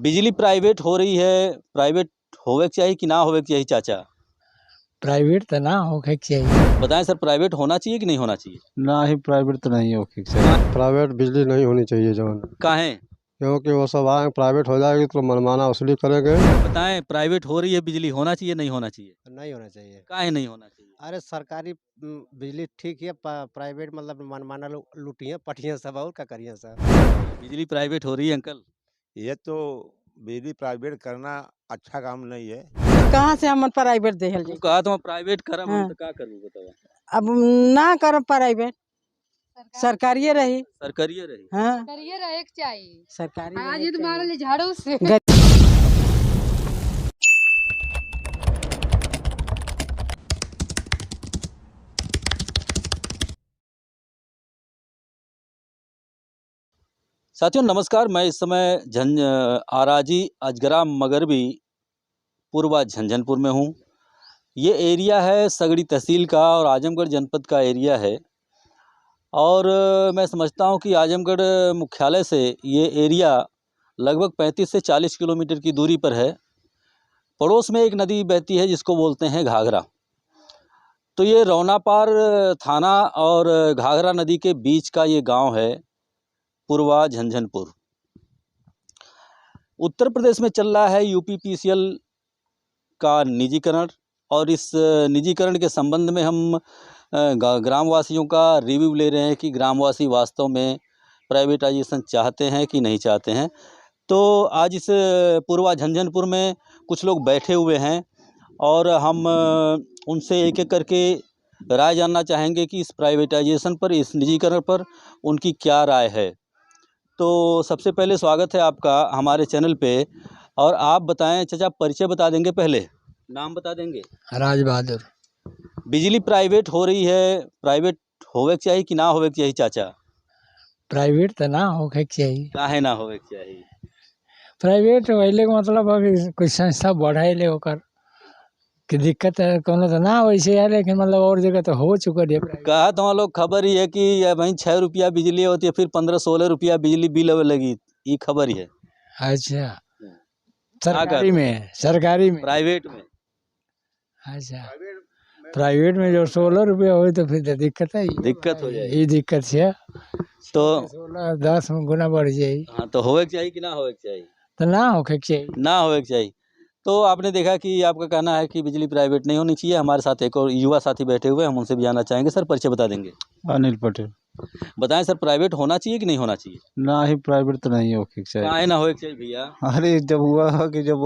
बिजली प्राइवेट हो रही है, प्राइवेट होवे के चाहिए कि ना होवे के चाहिए चाचा? प्राइवेट तो ना होके चाहिए। बताएं सर, प्राइवेट होना चाहिए कि नहीं होना चाहिए? ना ही प्राइवेट तो नहीं हो चाहिए। प्राइवेट बिजली नहीं होनी चाहिए जवन, काहे? क्योंकि वो सब आए प्राइवेट हो जाएगी तो मनमाना वसूली करेंगे। बताएं, प्राइवेट हो रही है बिजली, होना चाहिए नहीं होना चाहिए? नहीं होना चाहिए। काहे नहीं होना चाहिए? अरे सरकारी बिजली ठीक है, प्राइवेट मतलब मनमाना लूटिए पटिए सब और क्या करिए सब। बिजली प्राइवेट हो रही है अंकल? ये तो बिजली प्राइवेट करना अच्छा काम नहीं है। कहाँ से हम प्राइवेट देहल तू जी। कहा तो प्राइवेट करब हम हाँ। तो का करूँ बताओ? अब ना करब प्राइवेट, सरकारिए रही। सरकारिए रही। हाँ, करिए रहे के चाहिए। सरकारी आज रहे ये के तुम्हारे चाहिए। लिए झाड़ू से साथियों नमस्कार, मैं इस समय आराजी अजगरा मगरबी पूर्वा झंझनपुर में हूँ। ये एरिया है सगड़ी तहसील का और आजमगढ़ जनपद का एरिया है। और मैं समझता हूँ कि आजमगढ़ मुख्यालय से ये एरिया लगभग 35 से 40 किलोमीटर की दूरी पर है। पड़ोस में एक नदी बहती है जिसको बोलते हैं घाघरा। तो ये रौनापार थाना और घाघरा नदी के बीच का ये गांव है पूर्वा झंझनपुर। उत्तर प्रदेश में चल रहा है यूपीपीसीएल का निजीकरण, और इस निजीकरण के संबंध में हम ग्रामवासियों का रिव्यू ले रहे हैं कि ग्रामवासी वास्तव में प्राइवेटाइजेशन चाहते हैं कि नहीं चाहते हैं। तो आज इस पूर्वा झंझनपुर में कुछ लोग बैठे हुए हैं और हम उनसे एक एक करके राय जानना चाहेंगे कि इस प्राइवेटाइजेशन पर, इस निजीकरण पर उनकी क्या राय है। तो सबसे पहले स्वागत है आपका हमारे चैनल पे। और आप बताएं चाचा, परिचय बता देंगे, पहले नाम बता देंगे? राज बहादुर। बिजली प्राइवेट हो रही है, प्राइवेट होवे के चाहिए कि ना होवे के चाहिए चाचा? प्राइवेट तो ना होके चाहिए। काहे ना होवे के चाहिए? प्राइवेट वैले के मतलब अभी कोई संस्था बढ़ाइले होकर कि दिक्कत है कोनो तो ना वैसे है, लेकिन मतलब और जगह तो हो चुका है प्राइवेट। कहा तो हम लोग खबर ही है कि वहीं 6 रुपया बिजली होती है, फिर 15-16 रुपया बिजली बिल लगी, ये खबर ही है। अच्छा, क्या सरकारी कर में, सरकारी में, प्राइवेट में? अच्छा प्राइवेट में जो 16 रुपया हो तो फिर तो दिक्कत है। दिक्कत हो जाएगी। ये दिक्कत है तो 16-10 गुना बढ़ जाएगी। हाँ, तो होवे के चाहिए कि ना होवे के चाहिए? तो ना होके चाहिए। ना होवे के चाहिए। तो आपने देखा कि आपका कहना है कि बिजली प्राइवेट नहीं होनी चाहिए। हमारे साथ एक और युवा साथी बैठे हुए हैं, हम उनसे भी जानना चाहेंगे। सर, परिचय बता देंगे? अनिल पटेल। बताएं सर, प्राइवेट होना चाहिए कि नहीं होना चाहिए? ना ही प्राइवेट तो नहीं हो चाहिए। काहे ना होवे के चाहिए भैया? अरे जब हुआ कि जब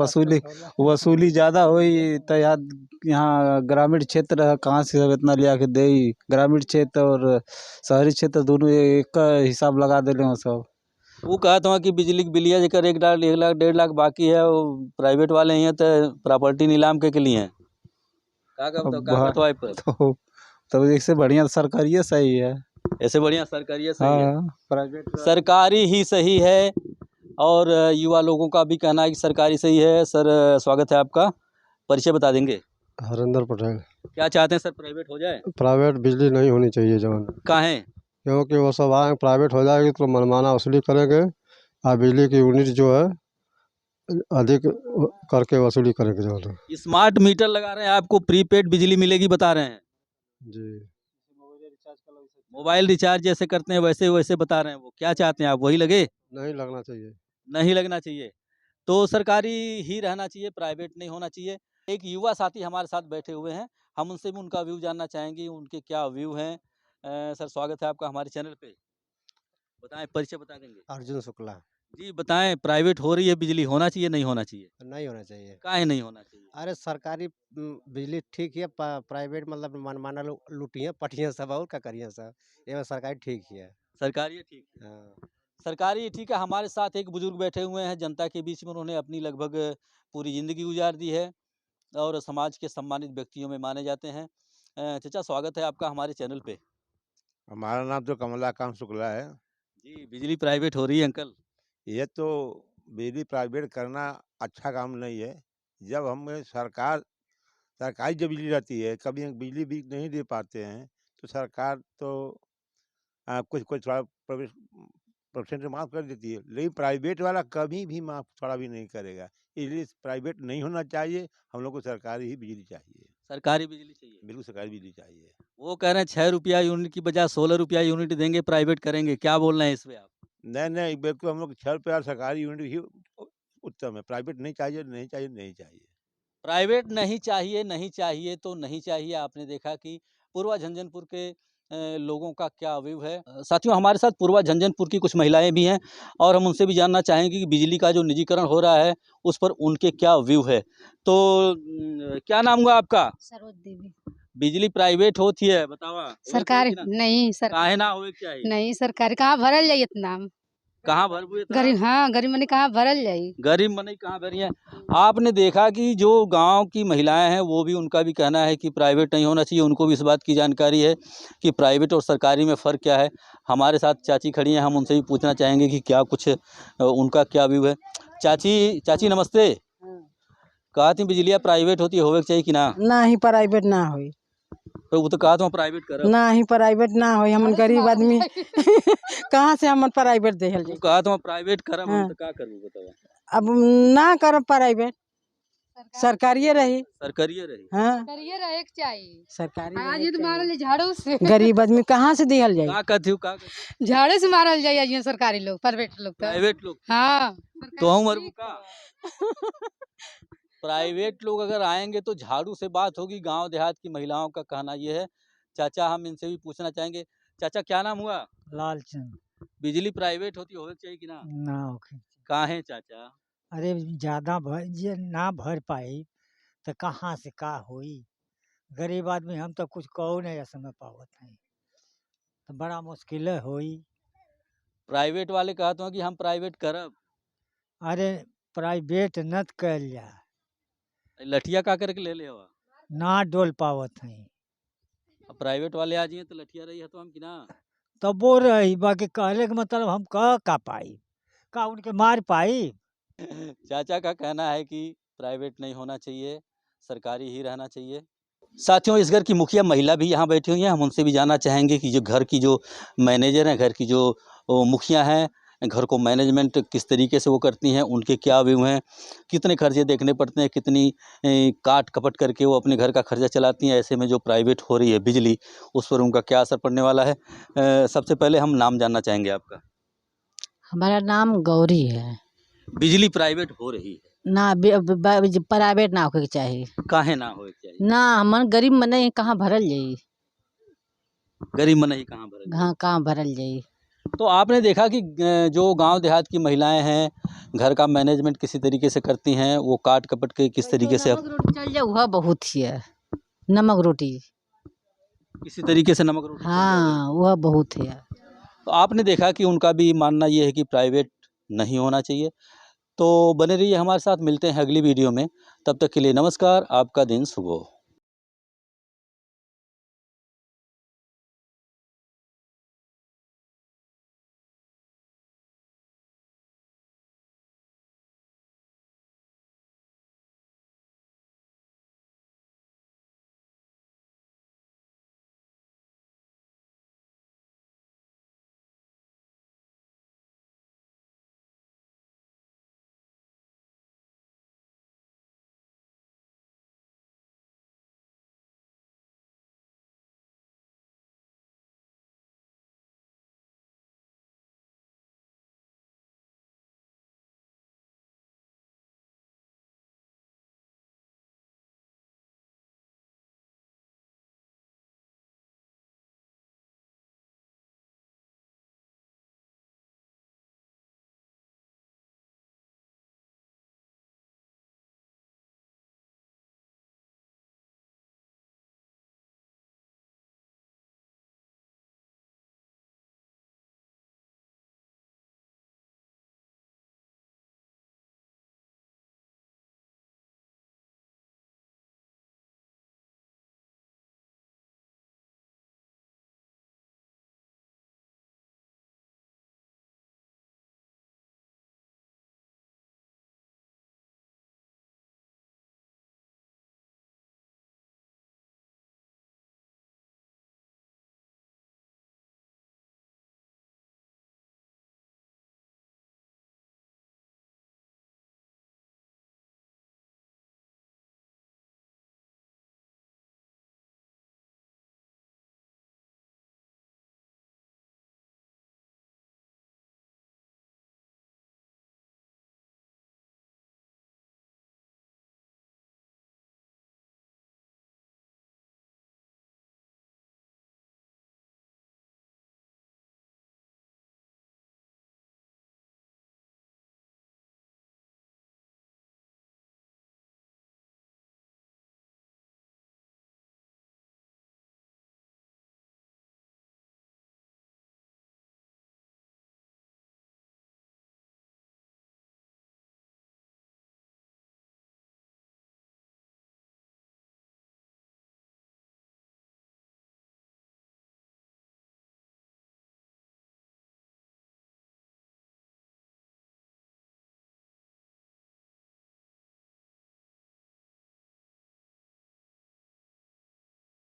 वसूली ज़्यादा हुई तो यहाँ ग्रामीण क्षेत्र है, कहाँ से सब इतना लिया के दे। ग्रामीण क्षेत्र और शहरी क्षेत्र दोनों एक का हिसाब लगा दे रहे हो सब। वो कहा था कि बिजली के बिलिया जेकर 1 लाख 1 लाख 1.5 लाख बाकी है, वो प्राइवेट वाले हैं तो प्रॉपर्टी नीलाम के लिए हैं। का तो इससे बढ़िया सरकारिए सही है। ऐसे बढ़िया सरकारी सही है। हाँ, प्राइवेट सरकारी ही सही है। और युवा लोगों का भी कहना है कि सरकारी सही है। सर, स्वागत है आपका, परिचय बता देंगे? हरिंदर पटेल। क्या चाहते हैं सर, प्राइवेट हो जाए? प्राइवेट बिजली नहीं होनी चाहिए जवन, काहे? क्योंकि वो सब आए प्राइवेट हो जाएगी तो मनमाना वसूली करेंगे और बिजली की यूनिट जो है अधिक करके वसूली करेंगे जवन। स्मार्ट मीटर लगा रहे हैं, आपको प्रीपेड बिजली मिलेगी बता रहे हैं जी। मोबाइल रिचार्ज जैसे करते हैं वैसे वैसे बता रहे हैं। वो क्या चाहते हैं आप, वही लगे? नहीं लगना चाहिए। नहीं लगना चाहिए। तो सरकारी ही रहना चाहिए, प्राइवेट नहीं होना चाहिए। एक युवा साथी हमारे साथ बैठे हुए हैं, हम उनसे भी उनका व्यू जानना चाहेंगे, उनके क्या व्यू हैं। सर, स्वागत है आपका हमारे चैनल पे। बताएं, परिचय बता देंगे? अर्जुन शुक्ला। जी बताएं, प्राइवेट हो रही है बिजली, होना चाहिए नहीं होना चाहिए? नहीं होना चाहिए। काहे नहीं होना चाहिए? अरे सरकारी बिजली ठीक है, प्राइवेट मतलब मनमाना लूटिए पटिए सब और क्या करिए सब। ये सरकारी ठीक ही है। सरकारी ठीक है। हाँ। सरकारी ठीक है। हमारे साथ एक बुजुर्ग बैठे हुए हैं जनता के बीच में, उन्होंने अपनी लगभग पूरी ज़िंदगी गुजार दी है और समाज के सम्मानित व्यक्तियों में माने जाते हैं। चाचा, स्वागत है आपका हमारे चैनल पे। हमारा नाम तो कमलाकांत शुक्ला है। जी, बिजली प्राइवेट हो रही है अंकल? ये तो बिजली प्राइवेट करना अच्छा काम नहीं है। जब हमें सरकारी जब बिजली रहती है, कभी हम बिजली भी नहीं दे पाते हैं तो सरकार तो कुछ कुछ थोड़ा परसेंट माफ़ कर देती है, लेकिन प्राइवेट वाला कभी भी माफ़ थोड़ा भी नहीं करेगा। इसलिए प्राइवेट नहीं होना चाहिए, हम लोग को सरकारी ही बिजली चाहिए, सरकारी बिजली चाहिए। बिल्कुल सरकारी बिजली चाहिए। वो कह रहे हैं 6 रुपया यूनिट की बजाय 16 रुपया यूनिट देंगे, प्राइवेट करेंगे। क्या बोल रहे हैं इस पे आप? नहीं, बिल्कुल हम लोग 6 रुपये और सरकारी यूनिट ही उत्तम है, प्राइवेट नहीं चाहिए, नहीं चाहिए, नहीं चाहिए। प्राइवेट नहीं चाहिए, नहीं चाहिए तो नहीं चाहिए। आपने देखा कि पूर्वा झंझनपुर के लोगों का क्या व्यू है। साथियों, हमारे साथ पूर्वा झंझनपुर की कुछ महिलाएं भी हैं और हम उनसे भी जानना चाहेंगे कि बिजली का जो निजीकरण हो रहा है उस पर उनके क्या व्यू है। तो क्या नाम हुआ आपका? सरोज देवी। बिजली प्राइवेट होती है, बतावा सरकारी नहीं काहे ना होए के चाहिए? नहीं सरकारी कहाँ भरल जाई इतना कहाँ भरबू इतना? गरीब, हाँ गरीब मने कहाँ भरल जाई। गरीब मनई कहाँ भरी है। आपने देखा कि जो गांव की महिलाएं हैं वो भी, उनका भी कहना है कि प्राइवेट नहीं होना चाहिए। उनको भी इस बात की जानकारी है कि प्राइवेट और सरकारी में फ़र्क क्या है। हमारे साथ चाची खड़ी हैं, हम उनसे भी पूछना चाहेंगे कि क्या कुछ उनका क्या व्यू है। चाची नमस्ते। कहा थी बिजलियाँ प्राइवेट होती होवे के चाहिए कि ना? ना ही प्राइवेट ना होई, तो वो तो कहा था प्राइवेट करब। ना ही प्राइवेट ना होई, हमन गरीब आदमी कहाँ से हमन प्राइवेट देहल वो जाई। कहा था प्राइवेट करब, हम हाँ। तो का करबू बतावा? अब ना करब प्राइवेट, सरकारिये रही। सरकारिये रही। हाँ करिए रहे के चाहिए। सरकारी आज रहे तो के मारल झाड़ू से चाहिए। गरीब आदमी कहाँ से दिहल जाई। का कहती हूँ, का कहती? झाड़ू से मारल जाई आज सरकारी लोग, प्राइवेट लोग तो। प्राइवेट लोग हाँ तो हम मरबू का? प्राइवेट लोग अगर आएंगे तो झाड़ू से बात होगी। गांव देहात की महिलाओं का कहना ये है। चाचा, हम इनसे भी पूछना चाहेंगे। चाचा, क्या नाम हुआ? लालचंद। बिजली प्राइवेट होती होवे के चाहिए कि ना? ना होके। काहे चाचा? अरे ज़्यादा जे ना भर पाई तो कहाँ से का होई। गरीब आदमी हम तो कुछ कहो नहीं समय पावत है, तो बड़ा मुश्किल होई। प्राइवेट वाले कहते हैं कि हम प्राइवेट करब। अरे प्राइवेट नत कल जा, लठिया का करके ले ले हवा। ना डोल पावत है। अब प्राइवेट वाले आ जाइए तो लठिया रही है तो हम कि ना? तब वो रही, बाकी कहले के मतलब हम का पाई, का उनके मार पाई। चाचा का कहना है कि प्राइवेट नहीं होना चाहिए, सरकारी ही रहना चाहिए। साथियों, इस घर की मुखिया महिला भी यहाँ बैठी हुई हैं। हम उनसे भी जानना चाहेंगे कि जो घर की जो मैनेजर हैं, घर की जो मुखिया हैं, घर को मैनेजमेंट किस तरीके से वो करती हैं, उनके क्या व्यू हैं, कितने खर्चे देखने पड़ते हैं, कितनी काट कपट करके वो अपने घर का खर्चा चलाती हैं। ऐसे में जो प्राइवेट हो रही है बिजली, उस पर उनका क्या असर पड़ने वाला है। सबसे पहले हम नाम जानना चाहेंगे आपका। हमारा नाम गौरी है। बिजली प्राइवेट हो रही है, ना प्राइवेट ना होके चाहिए। काहे ना होए के चाहिए? ना हमन गरीब मने कहाँ भरल जाई। गरीब मन ही कहाँ भरे। हाँ कहाँ भरल जाई। तो आपने देखा कि जो गांव देहात की महिलाएं हैं, घर का मैनेजमेंट किसी तरीके से करती हैं, वो काट कपट के किस तरीके से नमक रोटी चल जाए वह बहुत ही है। नमक रोटी किसी तरीके से नमक रोटी चल जाए। हाँ वह बहुत है। तो आपने देखा कि उनका भी मानना ये है कि प्राइवेट नहीं होना चाहिए। तो बने रहिए हमारे साथ, मिलते हैं अगली वीडियो में। तब तक के लिए नमस्कार, आपका दिन शुभ हो।